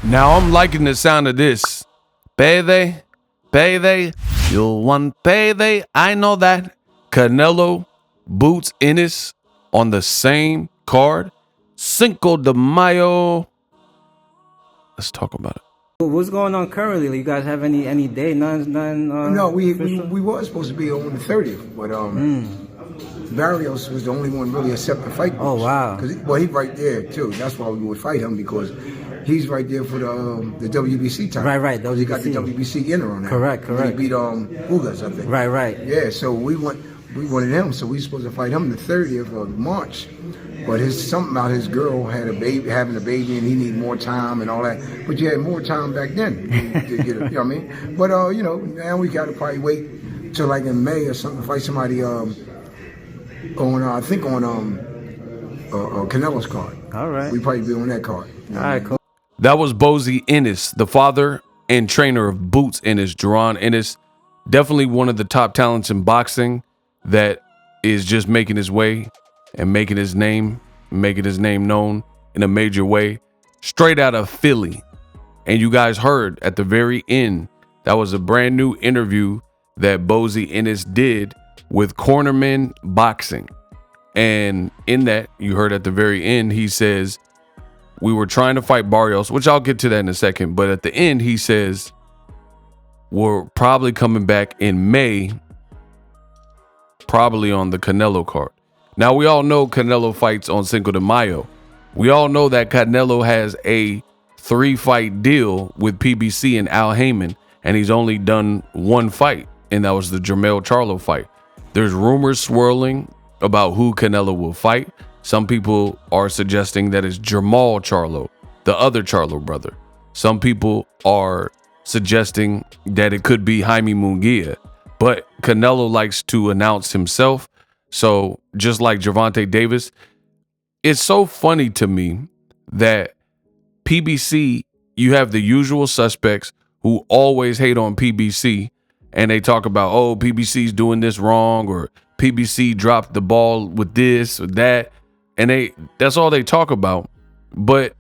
Now I'm liking the sound of this. Payday, payday, you want payday. I know that. Canelo, Boots Ennis on the same card. Cinco de Mayo. Let's talk about it. What's going on currently? You guys have any day? None. No, we were supposed to be on the 30th, but Barrios was the only one really accept the fight. Oh wow! He's right there too. That's why we would fight him, because he's right there for the WBC title. Right. WBC. He got the WBC inner on that. Correct. He beat Ugas, I think. Right. Yeah, so we wanted him, so we supposed to fight him the 30th of March. But something about his girl having a baby, and he needed more time and all that. But you had more time back then, to get it, you know what I mean? But now we gotta probably wait till like in May or something to fight somebody on Canelo's card. All right. We probably be on that card. All right, cool. That was Bozy Ennis, the father and trainer of Boots Ennis, Jaron Ennis. Definitely one of the top talents in boxing that is just making his way and making his name known in a major way. Straight out of Philly. And you guys heard at the very end, that was a brand new interview that Bozy Ennis did with Cornerman Boxing. And in that, you heard at the very end, he says, we were trying to fight Barrios, which I'll get to that in a second. But at the end, he says, we're probably coming back in May, probably on the Canelo card. Now, we all know Canelo fights on Cinco de Mayo. We all know that Canelo has a 3-fight deal with PBC and Al Heyman, and he's only done 1 fight, and that was the Jermell Charlo fight. There's rumors swirling about who Canelo will fight. Some people are suggesting that it's Jermall Charlo, the other Charlo brother. Some people are suggesting that it could be Jaime Munguia, but Canelo likes to announce himself. So just like Gervonta Davis, it's so funny to me that PBC, you have the usual suspects who always hate on PBC, and they talk about, oh, PBC's doing this wrong, or PBC dropped the ball with this or that. And that's all they talk about, but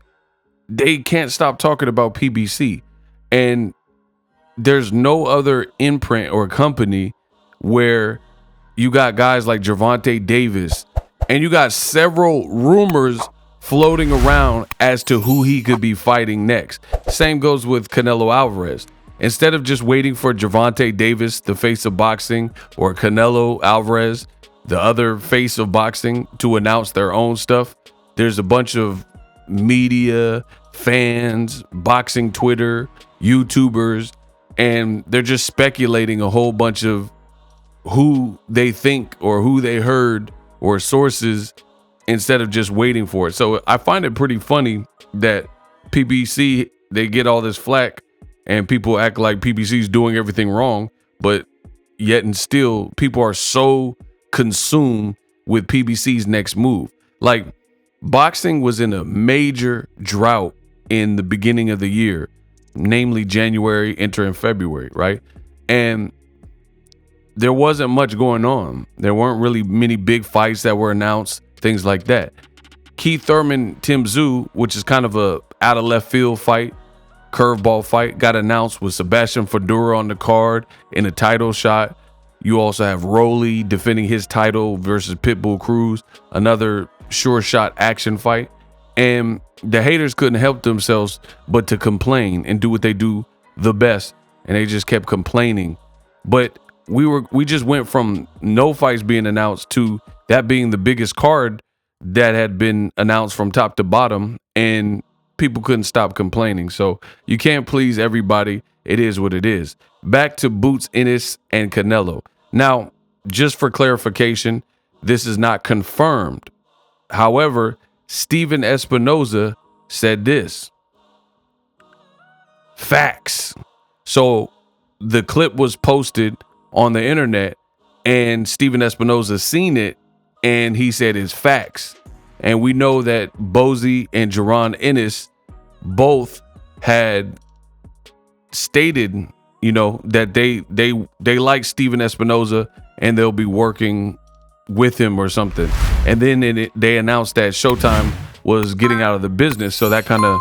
they can't stop talking about PBC. And there's no other imprint or company where you got guys like Gervonta Davis, and you got several rumors floating around as to who he could be fighting next. Same goes with Canelo Alvarez. Instead of just waiting for Gervonta Davis, the face of boxing, or Canelo Alvarez, the other face of boxing, to announce their own stuff, there's a bunch of media, fans, boxing Twitter, YouTubers, and they're just speculating a whole bunch of who they think or who they heard or sources instead of just waiting for it. So I find it pretty funny that PBC, they get all this flack and people act like PBC's doing everything wrong, but yet and still people are so consumed with PBC's next move. Like, boxing was in a major drought in the beginning of the year, namely January, entering February, right? And there wasn't much going on. There weren't really many big fights that were announced, things like that. Keith Thurman, Tim Tszyu, which is kind of a out of left field fight, curveball fight, got announced with Sebastian Fedora on the card in a title shot. You also have Rolly defending his title versus Pitbull Cruz, another sure shot action fight. And the haters couldn't help themselves but to complain and do what they do the best. And they just kept complaining. But we just went from no fights being announced to that being the biggest card that had been announced from top to bottom, and people couldn't stop complaining. So you can't please everybody. It is what it is. Back to Boots Ennis and Canelo. Now, just for clarification, this is not confirmed. However, Steven Espinosa said this. Facts. So the clip was posted on the internet, and Steven Espinosa seen it, and he said it's facts. And we know that Bozy and Jaron Ennis both had stated, that they like Steven Espinosa and they'll be working with him or something. And then they announced that Showtime was getting out of the business, so that kind of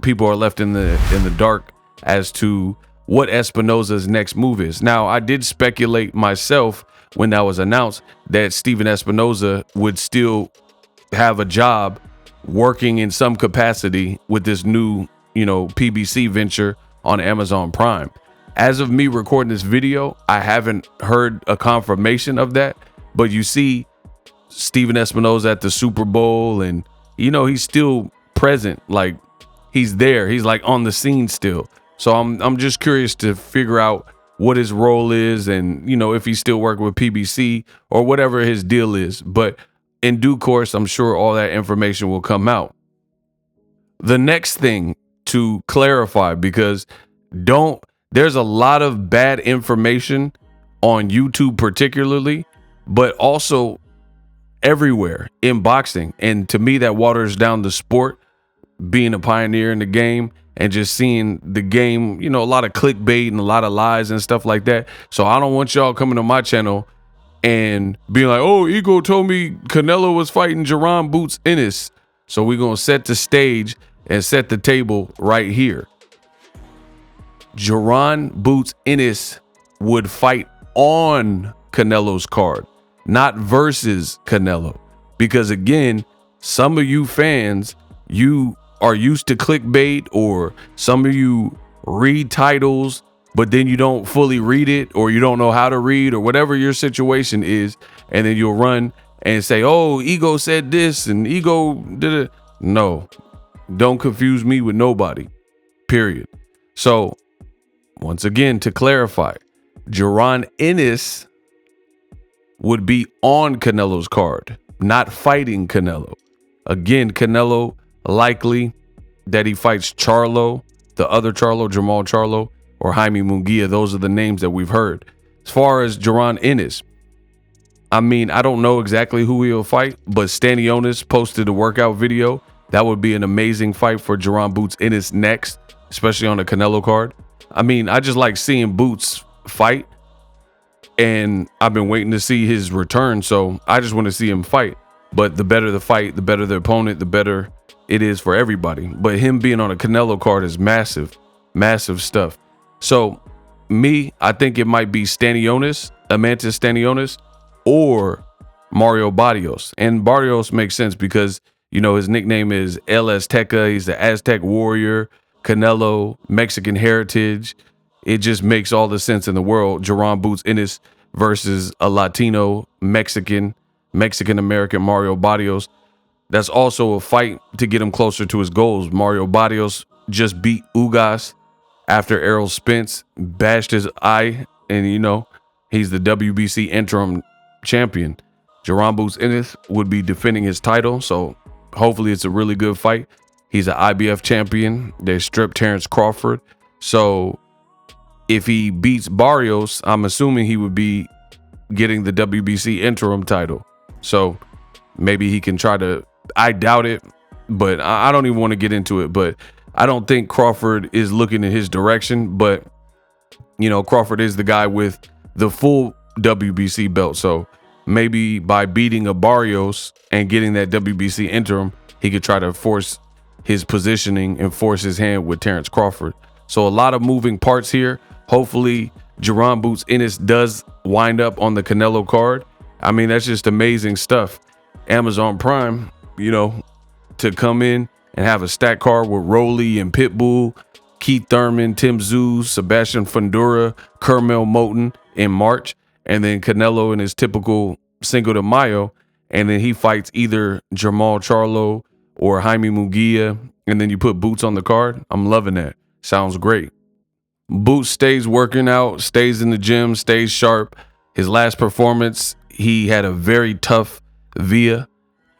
people are left in the dark as to what Espinosa's next move is. Now, I did speculate myself when that was announced that Steven Espinosa would still have a job working in some capacity with this new, PBC venture on Amazon Prime. As of me recording this video, I haven't heard a confirmation of that, but you see Steven Espinosa at the Super Bowl, and he's still present, like he's there, he's like on the scene still. So I'm just curious to figure out what his role is, and if he's still working with PBC or whatever his deal is. But in due course, I'm sure all that information will come out. The next thing to clarify, because there's a lot of bad information on YouTube particularly, but also everywhere in boxing. And to me, that waters down the sport, being a pioneer in the game and just seeing the game, a lot of clickbait and a lot of lies and stuff like that. So I don't want y'all coming to my channel and being like, oh, Ego told me Canelo was fighting Jaron Boots Ennis. So we're going to set the stage and set the table right here. Jaron Boots Ennis would fight on Canelo's card, not versus Canelo. Because again, some of you fans, you are used to clickbait, or some of you read titles, but then you don't fully read it, or you don't know how to read, or whatever your situation is. And then you'll run and say, oh, Ego said this and Ego did it. No, don't confuse me with nobody, period. So once again, to clarify, Jaron Ennis would be on Canelo's card, not fighting Canelo. Again, Canelo likely that he fights Charlo, the other Charlo, Jamal Charlo, or Jaime Munguia. Those are the names that we've heard. As far as Jaron Ennis, I mean, I don't know exactly who he'll fight, but Stanionis posted a workout video. That would be an amazing fight for Jaron Boots Ennis next, especially on the Canelo card. I mean, I just like seeing Boots fight, and I've been waiting to see his return, so I just want to see him fight. But the better the fight, the better the opponent, the better it is for everybody. But him being on a Canelo card is massive, massive stuff. So I think it might be Stanionis, Amantis Stanionis, or Mario Barrios. And Barrios makes sense because, his nickname is El Azteca. He's the Aztec warrior. Canelo, Mexican heritage. It just makes all the sense in the world. Jaron Boots Ennis versus a Latino, Mexican-American Mario Barrios. That's also a fight to get him closer to his goals. Mario Barrios just beat Ugas after Errol Spence bashed his eye, and he's the WBC interim champion. Jaron Boots Ennis would be defending his title, so hopefully it's a really good fight. He's an IBF champion. They stripped Terrence Crawford. So if he beats Barrios, I'm assuming he would be getting the WBC interim title. So maybe he can try to, I doubt it, but I don't even want to get into it. But I don't think Crawford is looking in his direction. But, Crawford is the guy with the full WBC belt. So maybe by beating a Barrios and getting that WBC interim, he could try to force his positioning and force his hand with Terrence Crawford. So a lot of moving parts here. Hopefully Jaron Boots Ennis does wind up on the Canelo card. I mean, that's just amazing stuff. Amazon Prime, to come in and have a stack card with Rolly and Pitbull, Keith Thurman, Tim Tszyu, Sebastian Fundora, Kermel Moton in March, and then Canelo in his typical Cinco de Mayo, and then he fights either Jamal Charlo or Jaime Munguia, and then you put Boots on the card. I'm loving that. Sounds great. Boots stays working out, stays in the gym, stays sharp. His last performance, he had a very tough Villa,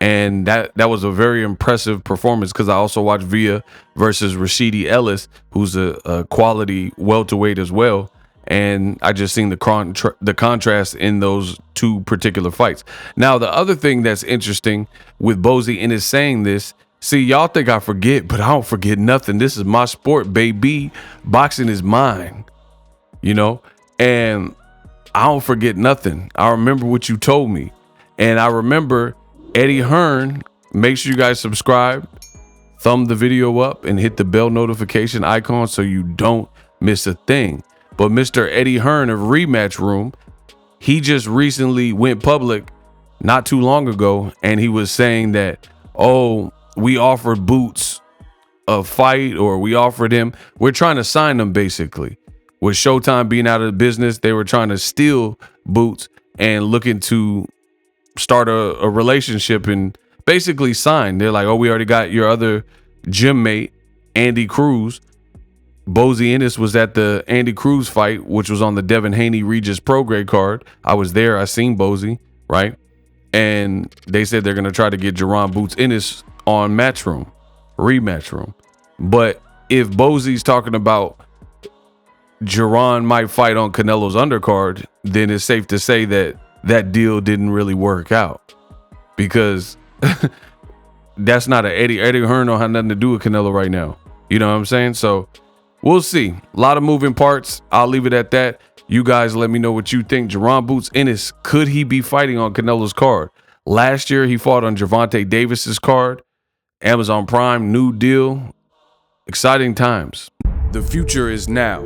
and that was a very impressive performance because I also watched Villa versus Rashidi Ellis, who's a quality welterweight as well. And I just seen the contrast in those two particular fights. Now, the other thing that's interesting with Bozy Ennis saying this, see, y'all think I forget, but I don't forget nothing. This is my sport, baby. Boxing is mine, and I don't forget nothing. I remember what you told me. And I remember Eddie Hearn, make sure you guys subscribe. thumb the video up and hit the bell notification icon so you don't miss a thing. But Mr. Eddie Hearn of Rematch Room, he just recently went public not too long ago, and he was saying that, oh, we offered Boots a fight, or we're trying to sign him. Basically, with Showtime being out of the business, they were trying to steal Boots and looking to start a relationship and basically sign. They're like, oh, we already got your other gym mate, Andy Cruz. Bozy Ennis was at the Andy Cruz fight, which was on the Devin Haney Regis Prograde card. I was there. I seen Bozy, right? And they said they're going to try to get Jaron Boots Ennis on Rematch Room. But if Bozy's talking about Jaron might fight on Canelo's undercard, then it's safe to say that that deal didn't really work out, because that's not Eddie Hearn don't have nothing to do with Canelo right now. You know what I'm saying? So we'll see. A lot of moving parts. I'll leave it at that. You guys let me know what you think. Jaron Boots Ennis, could he be fighting on Canelo's card? Last year, he fought on Gervonta Davis's card. Amazon Prime, new deal. Exciting times. The future is now.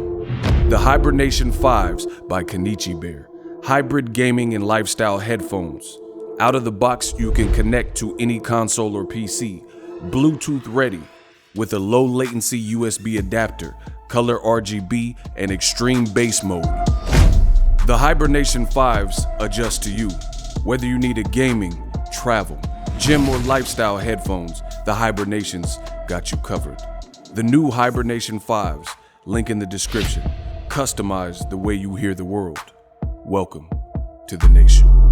The Hibernation 5s by Kenichi Bear. Hybrid gaming and lifestyle headphones. Out of the box, you can connect to any console or PC. Bluetooth ready with a low latency USB adapter, color RGB, and extreme bass mode. The Hibernation 5s adjust to you. Whether you need a gaming, travel, gym, or lifestyle headphones, the Hibernations got you covered. The new Hibernation 5s, link in the description. Customize the way you hear the world. Welcome to the nation.